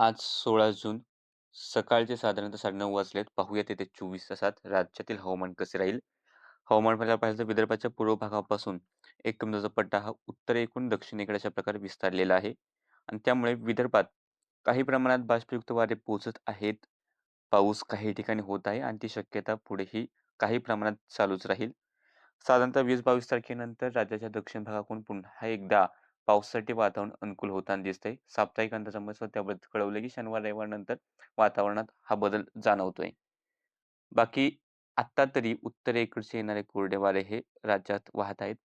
आज 16 जून सकाळचे साधारणतः 9:30 वाजलेत. पाहूयात येत्या 24 तासात राज्यातील हवामान कसे राहील. हवामान पाहिलं तर विदर्भाच्या पूर्व भागापासून एक कमी दाबाचा पट्टा हा उत्तरेकडून दक्षिणेकडे अशा प्रकारे विस्तारलेला आहे आणि त्यामुळे विदर्भात काही प्रमाणात बाष्पयुक्त वारे पोहोचत आहेत. पाऊस काही ठिकाणी होत आहे आणि ती शक्यता पुढेही काही प्रमाणात चालूच राहील. साधारणतः 20-22 तारखेनंतर राज्याच्या दक्षिण भागाकडून पुन्हा एकदा पावसासाठी वातावरण अनुकूल होताना दिसतंय. साप्ताहिक अंदाजानुसार त्याबद्दल कळवलं की शनिवार, रविवार नंतर वातावरणात हा बदल जाणवतोय. बाकी आत्ता तरी उत्तरेकडचे येणारे कोरडे वारे हे राज्यात वाहत आहेत.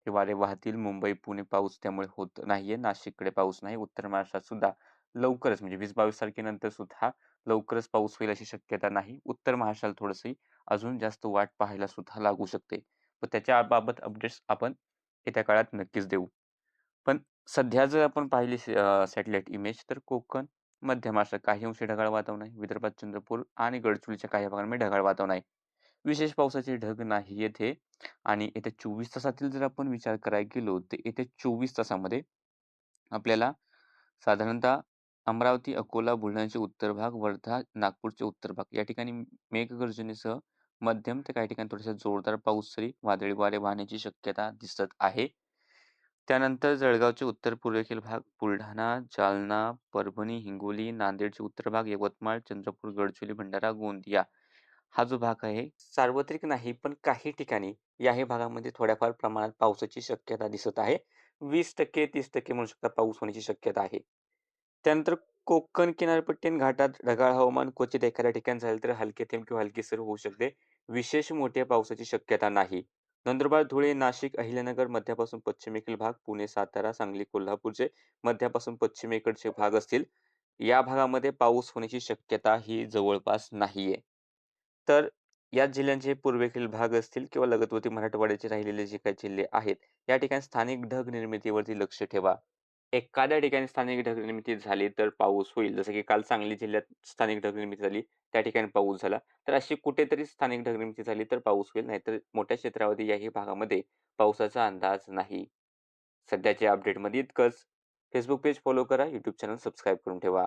हे वारे वाहतील. मुंबई, पुणे पाऊस त्यामुळे होत नाहीये. नाशिककडे पाऊस नाही. उत्तर महाराष्ट्रात सुद्धा लवकरच म्हणजे 20-22 तारखेनंतर सुद्धा लवकरच पाऊस होईल अशी शक्यता नाही. उत्तर महाराष्ट्राला थोडंसं अजून जास्त वाट पाहायला सुद्धा लागू शकते. तर त्याच्या बाबत अपडेट्स आपण येत्या काळात नक्कीच देऊ. पण सध्या जर आपण पाहिली सॅटेलाईट इमेज तर कोकण, मध्य महाराष्ट्रात काही अंशी ढगाळ वातावरण आहे. विदर्भात चंद्रपूर आणि गडचिरोलीच्या काही भागांमध्ये ढगाळ वातावरण आहे. विशेष पावसाचे ढग नाही येथे आणि येत्या 24 तासातील जर आपण विचार करायला गेलो, तर येत्या 24 तासामध्ये आपल्याला साधारणतः अमरावती, अकोला, बुलढाण्याचे उत्तर भाग, वर्धा, नागपूरचे उत्तर भाग या ठिकाणी मेघगर्जनेसह मध्यम ते काही ठिकाणी थोडासा जोरदार पाऊस सरी, वादळी वारे वाहण्याची शक्यता दिसत आहे. त्यानंतर जळगावचे उत्तर-पूर्वेकडील भाग, बुलढाणा, जालना, परभणी, हिंगोली, नांदेडचे उत्तर भाग, यवतमाळ, चंद्रपूर, गडचिरोली, भंडारा, गोंदिया हा जो भाग आहे, सार्वत्रिक नाही, पण काही ठिकाणी याही भागामध्ये थोड्याफार प्रमाणात पावसाची शक्यता दिसत आहे. 20% 30% म्हणू शकता पाऊस होण्याची शक्यता आहे. त्यानंतर कोकण किनारपट्टी आणि घाटात ढगाळ हवामान क्वचित एखाद्या ठिकाणी झालं तर हलके थेंब किंवा हलकी सर होऊ शकते. विशेष मोठ्या पावसाची शक्यता नाही. नंदुरबार, धुळे, नाशिक, अहिल्यानगर मध्यापासून पश्चिमेकडील भाग, पुणे, सातारा, सांगली, कोल्हापूरचे मध्यापासून पश्चिमेकडचे भाग असतील. या भागामध्ये पाऊस होण्याची शक्यता ही जवळपास नाहीये. तर या जिल्ह्यांचे पूर्वेकडील भाग असतील किंवा लगतवर्ती मराठवाड्याचे राहिलेले जे काही जिल्हे आहेत, या ठिकाणी स्थानिक ढग निर्मितीवरती लक्ष ठेवा. एखाद्या ठिकाणी स्थानिक ढग निर्मिती झाली तर पाऊस होईल. जसं की काल सांगली जिल्ह्यात स्थानिक ढग निर्मिती झाली, त्या ठिकाणी पाऊस झाला. तर अशी कुठेतरी स्थानिक ढग निर्मिती झाली तर पाऊस होईल, नाहीतर मोठ्या क्षेत्रावरती याही भागामध्ये पावसाचा अंदाज नाही. सध्याच्या अपडेटमध्ये इतकंच. Facebook पेज फॉलो करा, YouTube चॅनल सबस्क्राईब करून ठेवा.